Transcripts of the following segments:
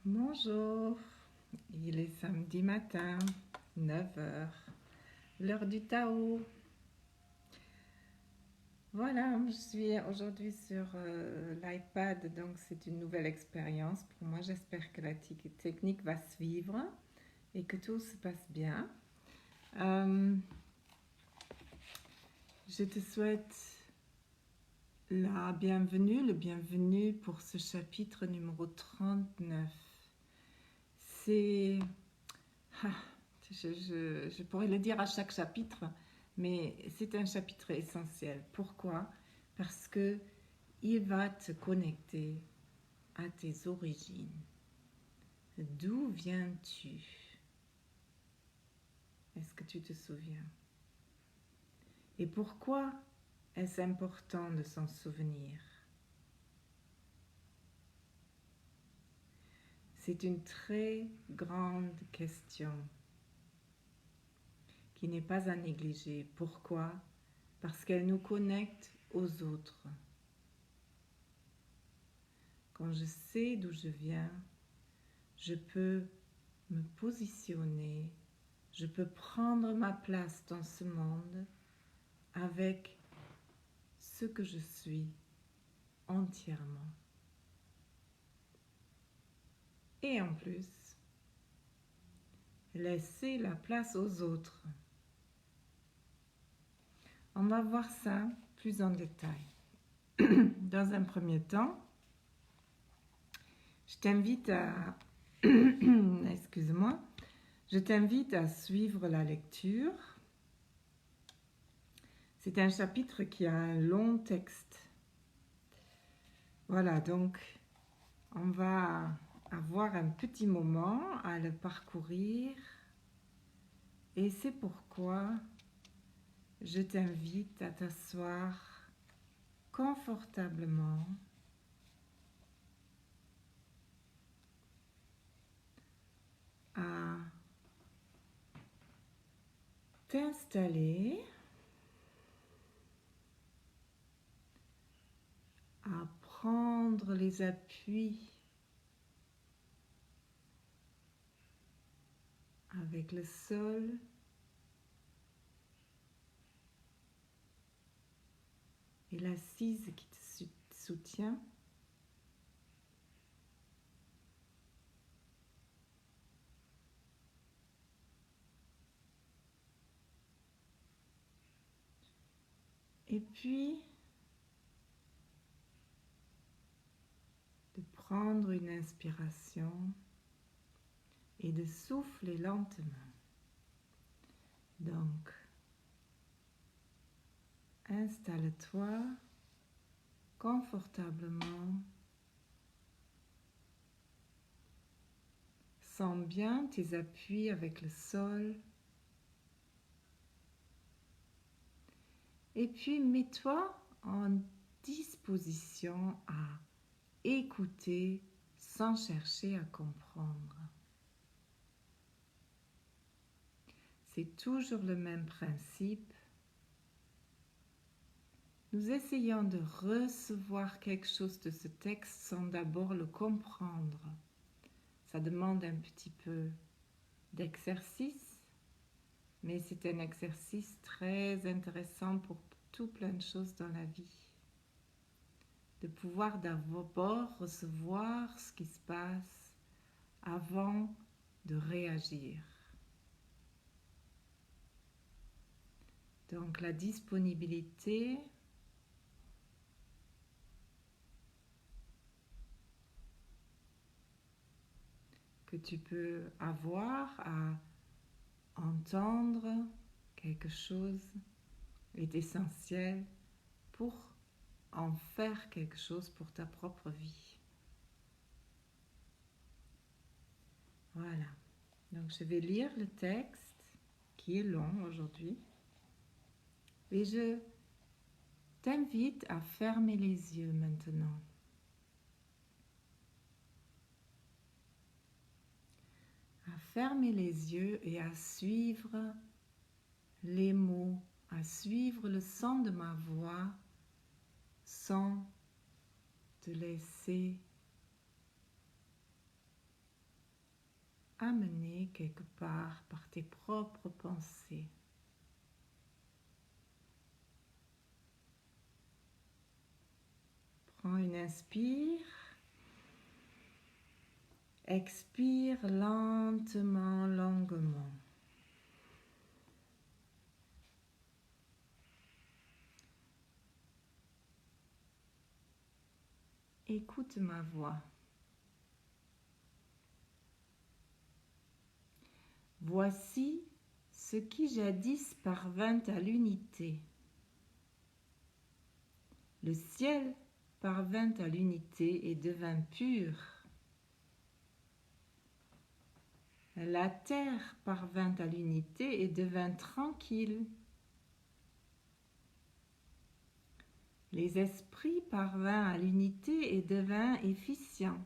Bonjour, il est samedi matin, 9 heures, l'heure du Tao. Voilà, je suis aujourd'hui sur l'iPad, donc c'est une nouvelle expérience pour moi. J'espère que la technique va suivre et que tout se passe bien. Je te souhaite la bienvenue, le bienvenu pour ce chapitre numéro 39. C'est... Ah, je pourrais le dire à chaque chapitre, mais c'est un chapitre essentiel. Pourquoi? Parce que il va te connecter à tes origines. D'où viens-tu? Est-ce que tu te souviens? Et pourquoi est-ce important de s'en souvenir? C'est une très grande question qui n'est pas à négliger. Pourquoi? Parce qu'elle nous connecte aux autres. Quand je sais d'où je viens, je peux me positionner, je peux prendre ma place dans ce monde avec ce que je suis entièrement. Et en plus, laisser la place aux autres. On va voir ça plus en détail. Dans un premier temps, je t'invite à... Excuse-moi. Je t'invite à suivre la lecture. C'est un chapitre qui a un long texte. Voilà, donc on va avoir un petit moment à le parcourir et c'est pourquoi je t'invite à t'asseoir confortablement à t'installer, à prendre les appuis avec le sol et l'assise qui te soutient. Et puis, de prendre une inspiration et de souffler lentement. Donc, installe-toi confortablement. Sens bien tes appuis avec le sol. Et puis, mets-toi en disposition à écouter sans chercher à comprendre. C'est toujours le même principe. Nous essayons de recevoir quelque chose de ce texte sans d'abord le comprendre. Ça demande un petit peu d'exercice, mais c'est un exercice très intéressant pour tout plein de choses dans la vie. De pouvoir d'abord recevoir ce qui se passe avant de réagir. Donc la disponibilité que tu peux avoir à entendre quelque chose est essentiel pour en faire quelque chose pour ta propre vie. Voilà. Donc je vais lire le texte qui est long aujourd'hui et je t'invite à fermer les yeux maintenant. À fermer les yeux et à suivre les mots, à suivre le son de ma voix sans te laisser amené quelque part par tes propres pensées. Prends une inspire, expire lentement, longuement. Écoute ma voix. Voici ce qui jadis parvint à l'unité. Le ciel parvint à l'unité et devint pur. La terre parvint à l'unité et devint tranquille. Les esprits parvinrent à l'unité et devinrent efficients.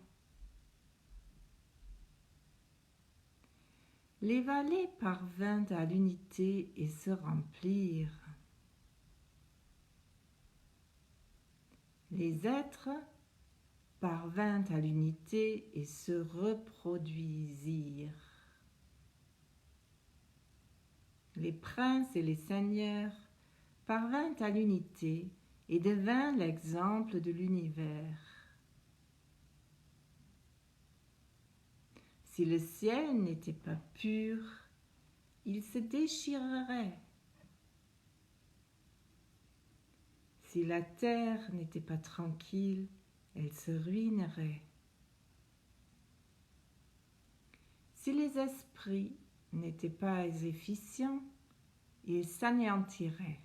Les vallées parvinrent à l'unité et se remplirent. Les êtres parvinrent à l'unité et se reproduisirent. Les princes et les seigneurs parvinrent à l'unité et devinrent l'exemple de l'univers. Si le ciel n'était pas pur, il se déchirerait. Si la terre n'était pas tranquille, elle se ruinerait. Si les esprits n'étaient pas efficients, ils s'anéantiraient.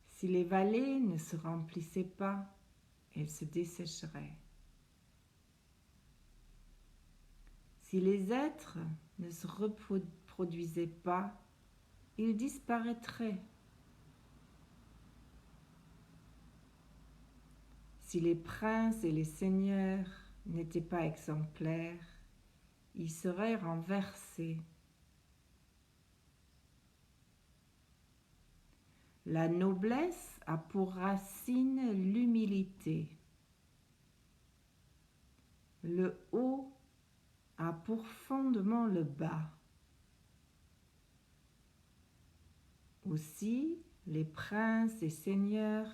Si les vallées ne se remplissaient pas, elles se dessécheraient. Si les êtres ne se reproduisaient pas, ils disparaîtraient. Si les princes et les seigneurs n'étaient pas exemplaires, ils seraient renversés. La noblesse a pour racine l'humilité. Le haut a pour fondement le bas. Aussi, les princes et seigneurs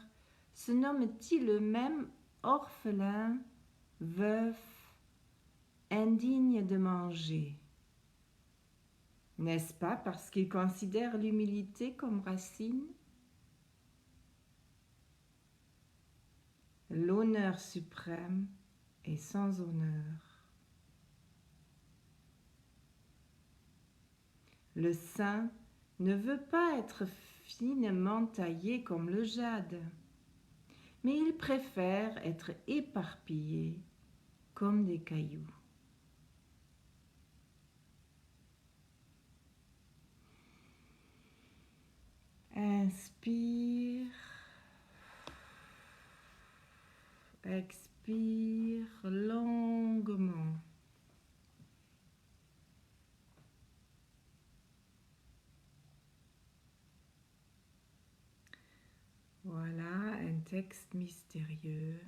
se nomment-ils eux-mêmes orphelins, veufs, indignes de manger? N'est-ce pas parce qu'ils considèrent l'humilité comme racine? L'honneur suprême est sans honneur. Le saint ne veut pas être finement taillé comme le jade, mais il préfère être éparpillé comme des cailloux. Inspire, expire longuement. Voilà un texte mystérieux.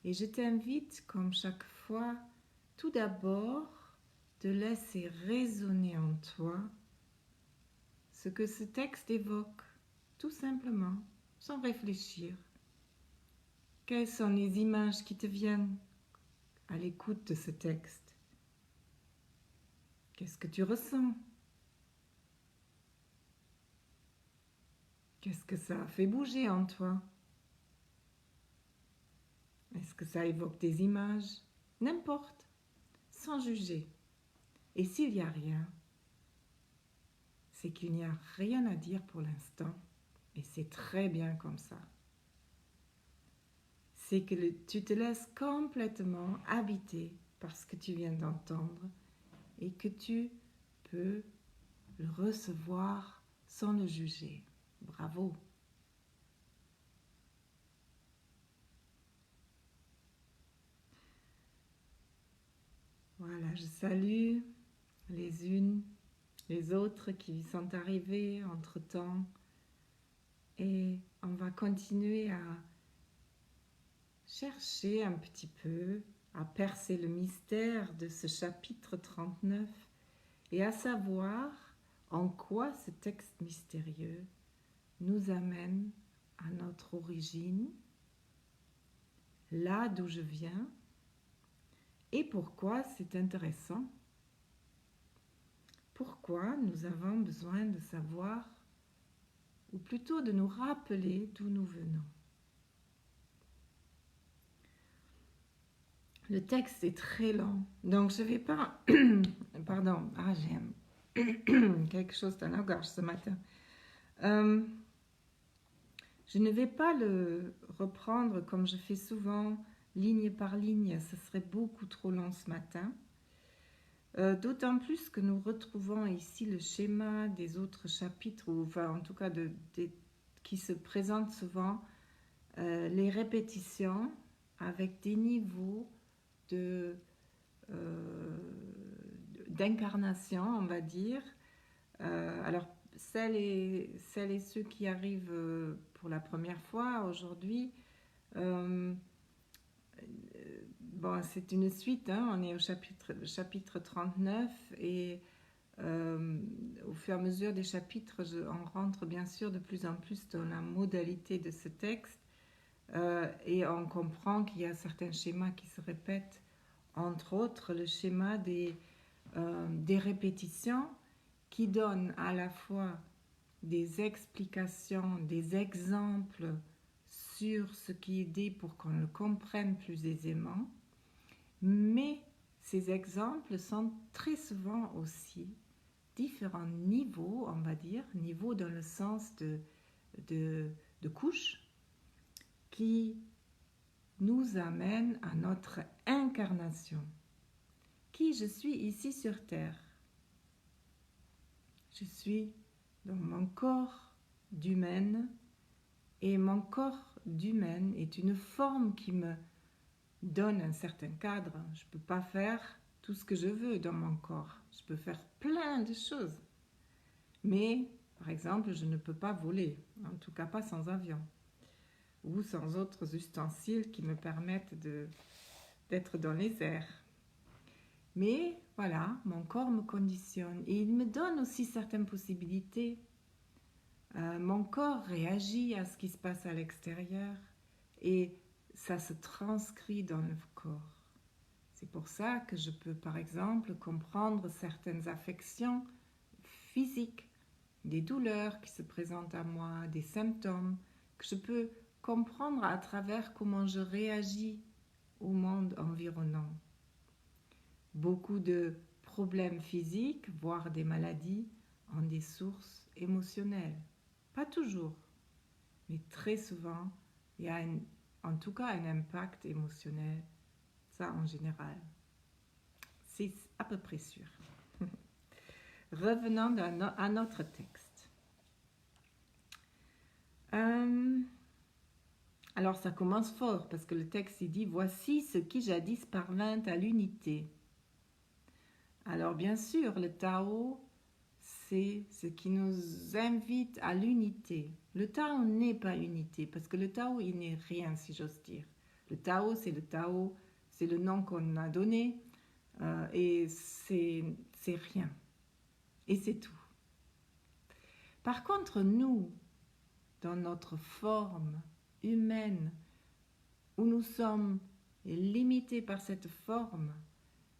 Et je t'invite, comme chaque fois, tout d'abord, de laisser résonner en toi ce que ce texte évoque, tout simplement, sans réfléchir. Quelles sont les images qui te viennent à l'écoute de ce texte? Qu'est-ce que tu ressens? Qu'est-ce que ça a fait bouger en toi? Est-ce que ça évoque des images? N'importe, sans juger. Et s'il n'y a rien, c'est qu'il n'y a rien à dire pour l'instant, et c'est très bien comme ça. C'est que tu te laisses complètement habiter par ce que tu viens d'entendre et que tu peux le recevoir sans le juger. Bravo! Voilà, je salue les unes, les autres qui sont arrivées entre-temps et on va continuer à chercher un petit peu à percer le mystère de ce chapitre 39 et à savoir en quoi ce texte mystérieux nous amène à notre origine, là d'où je viens, et pourquoi c'est intéressant. Pourquoi nous avons besoin de savoir, ou plutôt de nous rappeler d'où nous venons. Le texte est très long, donc je ne vais pas... Pardon, j'ai quelque chose dans la gorge ce matin. Je ne vais pas le reprendre comme je fais souvent, ligne par ligne, ce serait beaucoup trop long ce matin. D'autant plus que nous retrouvons ici le schéma des autres chapitres, ou enfin en tout cas qui se présentent souvent, les répétitions avec des niveaux d'incarnation, on va dire. Alors, celles et ceux qui arrivent pour la première fois aujourd'hui, bon, c'est une suite, hein, on est au chapitre 39 et au fur et à mesure des chapitres, on rentre bien sûr de plus en plus dans la modalité de ce texte et on comprend qu'il y a certains schémas qui se répètent, entre autres le schéma des répétitions qui donnent à la fois des explications, des exemples sur ce qui est dit pour qu'on le comprenne plus aisément, mais ces exemples sont très souvent aussi différents niveaux, on va dire, niveaux dans le sens de couches, qui nous amènent à notre incarnation. Qui je suis ici sur Terre? Je suis dans mon corps d'humaine, et mon corps d'humaine est une forme qui me donne un certain cadre. Je ne peux pas faire tout ce que je veux dans mon corps. Je peux faire plein de choses. Mais, par exemple, je ne peux pas voler, en tout cas pas sans avion, ou sans autres ustensiles qui me permettent d'être dans les airs. Mais voilà, mon corps me conditionne et il me donne aussi certaines possibilités. Mon corps réagit à ce qui se passe à l'extérieur et ça se transcrit dans le corps. C'est pour ça que je peux, par exemple, comprendre certaines affections physiques, des douleurs qui se présentent à moi, des symptômes, que je peux comprendre à travers comment je réagis au monde environnant. Beaucoup de problèmes physiques, voire des maladies, ont des sources émotionnelles. Pas toujours, mais très souvent, il y a en tout cas un impact émotionnel, ça en général. C'est à peu près sûr. Revenons à notre texte. Alors ça commence fort parce que le texte il dit « Voici ce qui jadis parvint à l'unité ». Alors bien sûr, le Tao, c'est ce qui nous invite à l'unité. Le Tao n'est pas unité parce que le Tao, il n'est rien si j'ose dire. Le Tao, c'est le nom qu'on a donné et c'est rien. Et c'est tout. Par contre, nous, dans notre forme humaine, où nous sommes limités par cette forme,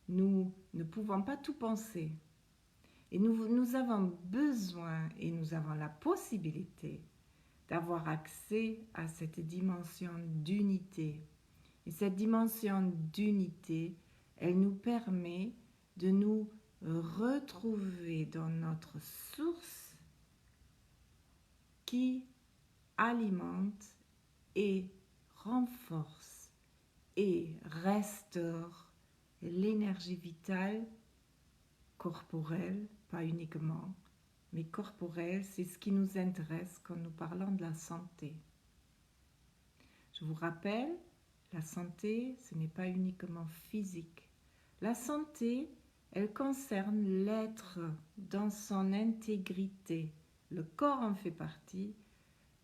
nous ne pouvons pas tout penser. Et nous avons besoin et nous avons la possibilité d'avoir accès à cette dimension d'unité. Et cette dimension d'unité, elle nous permet de nous retrouver dans notre source qui alimente et renforce et restaure l'énergie vitale corporelle, pas uniquement, mais corporelle, c'est ce qui nous intéresse quand nous parlons de la santé. Je vous rappelle, la santé, ce n'est pas uniquement physique. La santé, elle concerne l'être dans son intégrité. Le corps en fait partie,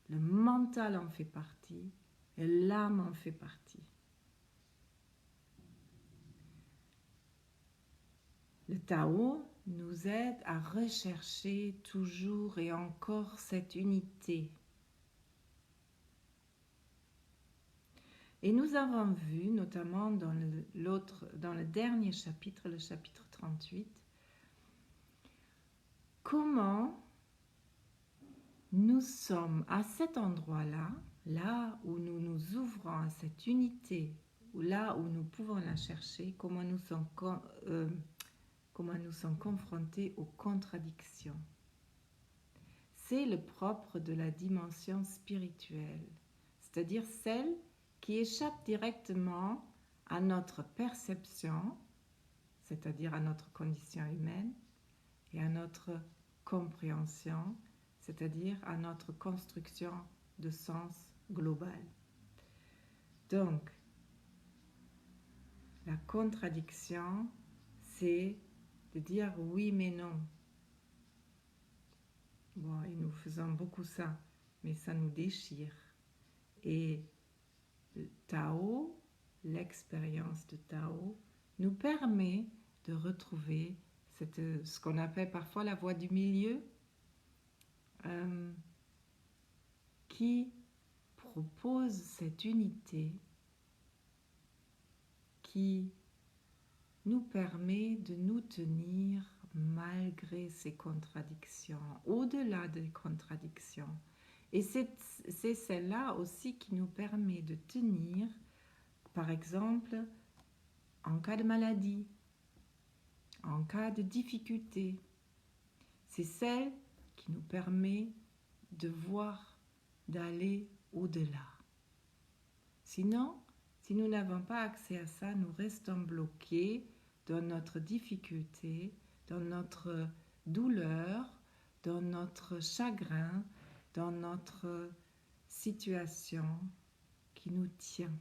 le mental en fait partie, et l'âme en fait partie. Tao nous aide à rechercher toujours et encore cette unité. Et nous avons vu, notamment dans le dernier chapitre, le chapitre 38, comment nous sommes à cet endroit-là, là où nous nous ouvrons à cette unité, ou là où nous pouvons la chercher, comment nous sommes confrontés aux contradictions. C'est le propre de la dimension spirituelle, c'est-à-dire celle qui échappe directement à notre perception, c'est-à-dire à notre condition humaine, et à notre compréhension, c'est-à-dire à notre construction de sens global. Donc, la contradiction, c'est de dire oui mais non. Bon, et nous faisons beaucoup ça, mais ça nous déchire. Et le Tao, l'expérience de Tao, nous permet de retrouver ce qu'on appelle parfois la voie du milieu, qui propose cette unité qui nous permet de nous tenir malgré ces contradictions, au-delà des contradictions. Et c'est celle-là aussi qui nous permet de tenir, par exemple, en cas de maladie, en cas de difficulté. C'est celle qui nous permet de voir, d'aller au-delà. Sinon, si nous n'avons pas accès à ça, nous restons bloqués dans notre difficulté, dans notre douleur, dans notre chagrin, dans notre situation qui nous tient.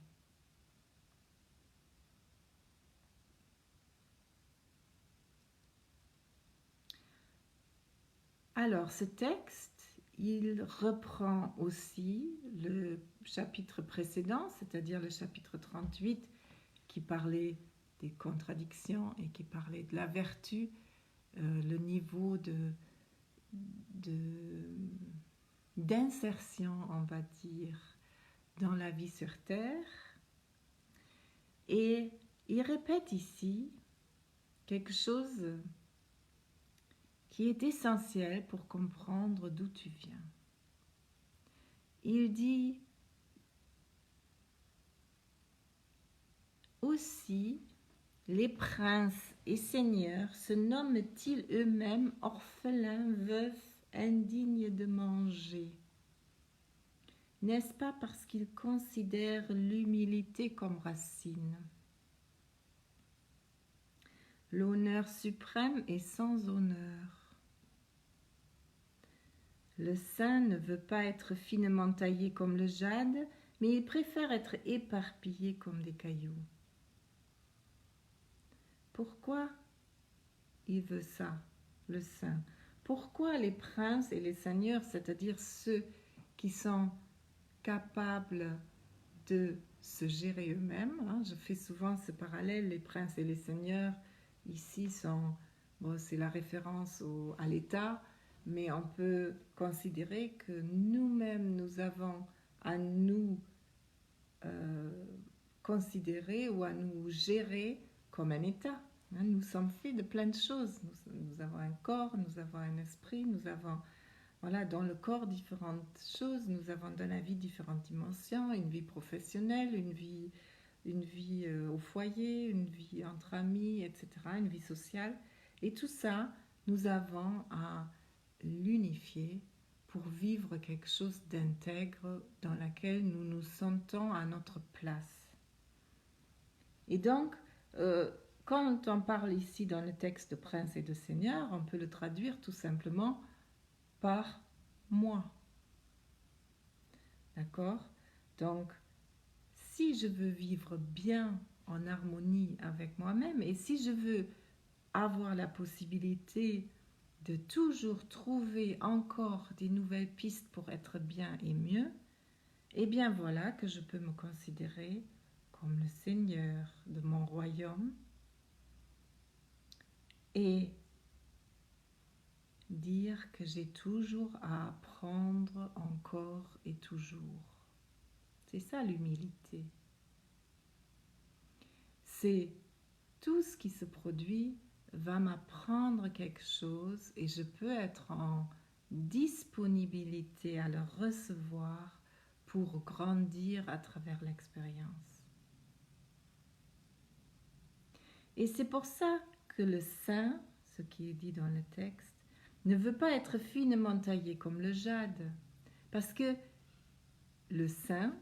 Alors, ce texte, il reprend aussi le chapitre précédent, c'est-à-dire le chapitre 38, qui parlait des contradictions et qui parlait de la vertu, le niveau d'insertion, on va dire, dans la vie sur Terre. Et il répète ici quelque chose qui est essentiel pour comprendre d'où tu viens. Il dit aussi, les princes et seigneurs se nomment-ils eux-mêmes orphelins, veufs, indignes de manger? N'est-ce pas parce qu'ils considèrent l'humilité comme racine? L'honneur suprême est sans honneur. Le saint ne veut pas être finement taillé comme le jade, mais il préfère être éparpillé comme des cailloux. Pourquoi il veut ça, le saint? Pourquoi les princes et les seigneurs, c'est-à-dire ceux qui sont capables de se gérer eux-mêmes, hein, je fais souvent ce parallèle, les princes et les seigneurs, ici c'est la référence à l'État, mais on peut considérer que nous-mêmes, nous avons à nous considérer ou à nous gérer comme un État. Nous sommes faits de plein de choses. Nous avons un corps, nous avons un esprit, nous avons dans le corps différentes choses. Nous avons dans la vie différentes dimensions, une vie professionnelle, une vie au foyer, une vie entre amis, etc., une vie sociale. Et tout ça, nous avons à l'unifier pour vivre quelque chose d'intègre dans laquelle nous nous sentons à notre place. Et donc, quand on parle ici dans le texte de prince et de seigneur, on peut le traduire tout simplement par moi. D'accord? Donc, si je veux vivre bien en harmonie avec moi-même et si je veux avoir la possibilité de toujours trouver encore des nouvelles pistes pour être bien et mieux, eh bien voilà que je peux me considérer comme le Seigneur de mon royaume et dire que j'ai toujours à apprendre encore et toujours. C'est ça l'humilité. C'est tout ce qui se produit va m'apprendre quelque chose et je peux être en disponibilité à le recevoir pour grandir à travers l'expérience. Et c'est pour ça que le saint, ce qui est dit dans le texte, ne veut pas être finement taillé comme le jade. Parce que le saint,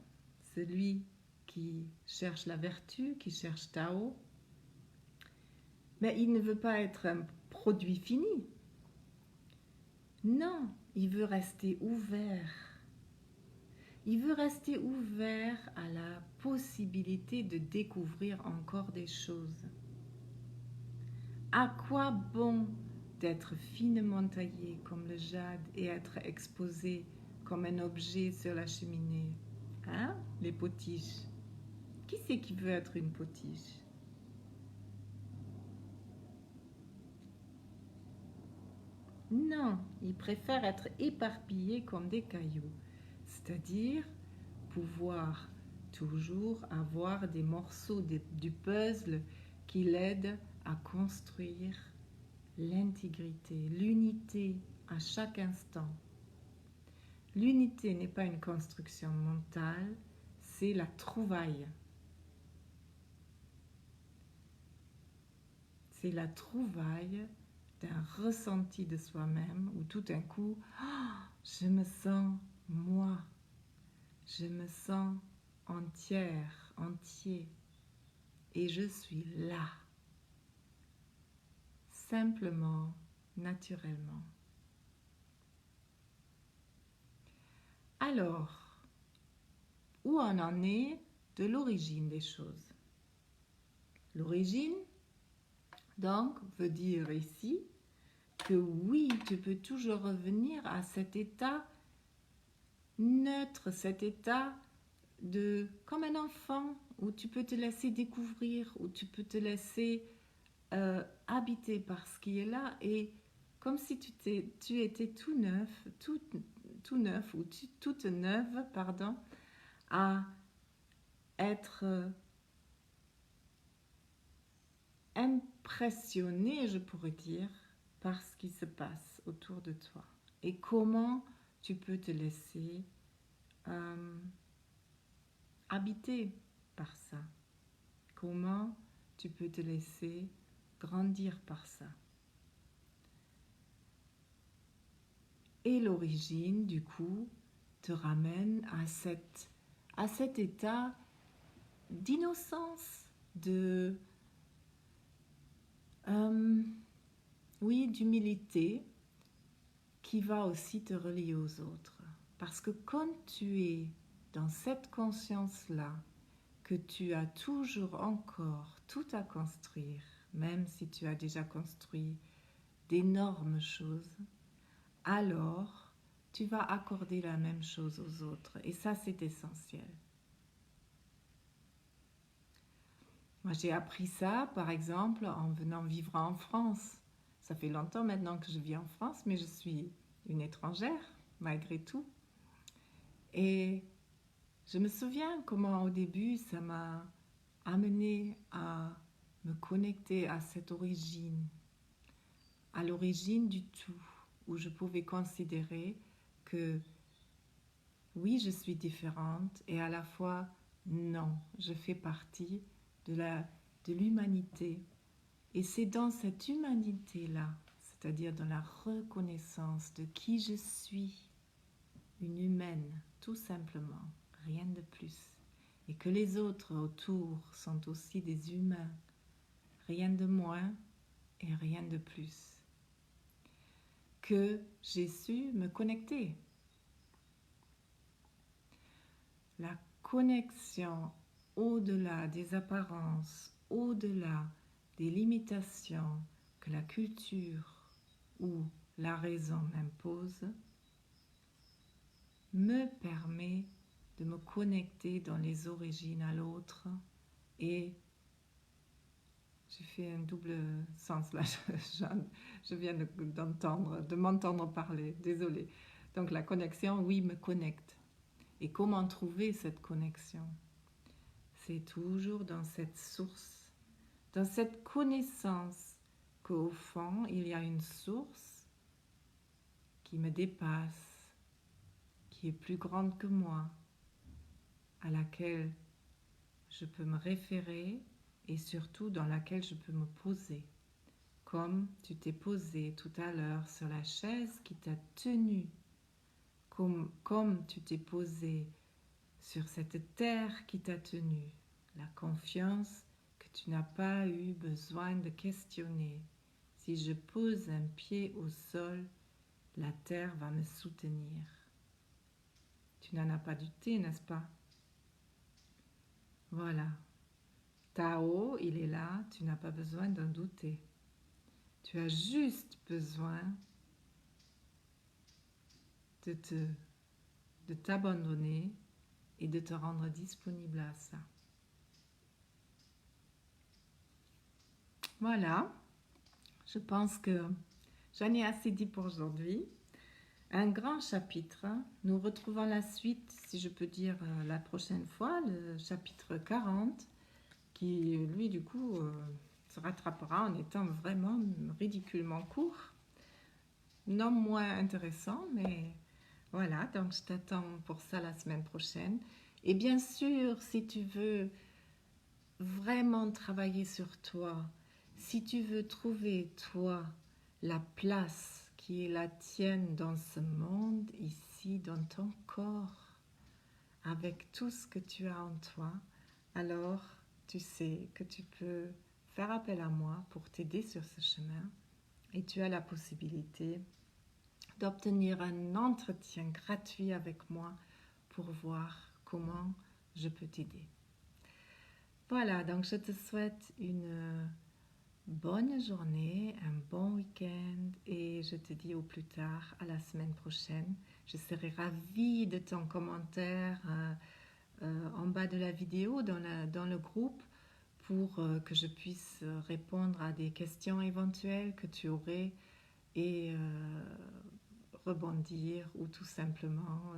celui qui cherche la vertu, qui cherche Tao, mais il ne veut pas être un produit fini. Non, il veut rester ouvert. Il veut rester ouvert à la possibilité de découvrir encore des choses. À quoi bon d'être finement taillé comme le jade et être exposé comme un objet sur la cheminée? Hein? Les potiches. Qui c'est qui veut être une potiche? Non, il préfère être éparpillé comme des cailloux, c'est-à-dire pouvoir toujours avoir des morceaux du puzzle qui l'aident à construire l'intégrité, l'unité à chaque instant. L'unité n'est pas une construction mentale, c'est la trouvaille. C'est la trouvaille d'un ressenti de soi-même où tout d'un coup, je me sens moi, je me sens entière, entier, et je suis là, simplement, naturellement. Alors, où on en est de l'origine des choses? L'origine, donc, veut dire ici que oui, tu peux toujours revenir à cet état neutre, cet état de comme un enfant où tu peux te laisser découvrir, où tu peux te laisser habiter par ce qui est là et comme si tu étais tout neuf, tout neuf ou toute neuve, pardon, à être impressionné, je pourrais dire, par ce qui se passe autour de toi et comment tu peux te laisser habiter par ça. Comment tu peux te laisser grandir par ça. Et l'origine, du coup, te ramène à cet état d'innocence, oui, d'humilité qui va aussi te relier aux autres. Parce que quand tu es dans cette conscience-là, que tu as toujours encore tout à construire, même si tu as déjà construit d'énormes choses, alors tu vas accorder la même chose aux autres. Et ça, c'est essentiel. Moi, j'ai appris ça, par exemple, en venant vivre en France. Ça fait longtemps maintenant que je vis en France, mais je suis une étrangère, malgré tout. Et je me souviens comment, au début, ça m'a amené à me connecter à cette origine, à l'origine du tout, où je pouvais considérer que oui, je suis différente et à la fois non, je fais partie de l'humanité. Et c'est dans cette humanité-là, c'est-à-dire dans la reconnaissance de qui je suis, une humaine, tout simplement, rien de plus, et que les autres autour sont aussi des humains, rien de moins et rien de plus, que j'ai su me connecter. La connexion au-delà des apparences, au-delà des limitations que la culture ou la raison m'impose, me permet de me connecter dans les origines à l'autre et J'ai fait un double sens là, je viens de m'entendre parler, désolée. Donc la connexion, oui, me connecte. Et comment trouver cette connexion? C'est toujours dans cette source, dans cette connaissance qu'au fond, il y a une source qui me dépasse, qui est plus grande que moi, à laquelle je peux me référer et surtout dans laquelle je peux me poser. Comme tu t'es posé tout à l'heure sur la chaise qui t'a tenu, comme tu t'es posé sur cette terre qui t'a tenu, la confiance que tu n'as pas eu besoin de questionner. Si je pose un pied au sol, la terre va me soutenir. Tu n'en as pas douté, n'est-ce pas? Voilà. Tao, il est là, tu n'as pas besoin d'en douter. Tu as juste besoin de t'abandonner et de te rendre disponible à ça. Voilà, je pense que j'en ai assez dit pour aujourd'hui. Un grand chapitre. Nous retrouvons la suite, si je peux dire, la prochaine fois, le chapitre 40, qui, lui, du coup, se rattrapera en étant vraiment ridiculement court. Non moins intéressant, mais voilà, donc je t'attends pour ça la semaine prochaine. Et bien sûr, si tu veux vraiment travailler sur toi, si tu veux trouver, toi, la place qui est la tienne dans ce monde, ici, dans ton corps, avec tout ce que tu as en toi, alors tu sais que tu peux faire appel à moi pour t'aider sur ce chemin et tu as la possibilité d'obtenir un entretien gratuit avec moi pour voir comment je peux t'aider. Voilà, donc je te souhaite une bonne journée, un bon week-end et je te dis au plus tard, à la semaine prochaine. Je serai ravie de ton commentaire en bas de la vidéo dans le groupe pour que je puisse répondre à des questions éventuelles que tu aurais et rebondir ou tout simplement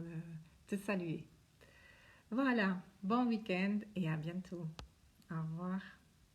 te saluer. Voilà, bon week-end et à bientôt. Au revoir.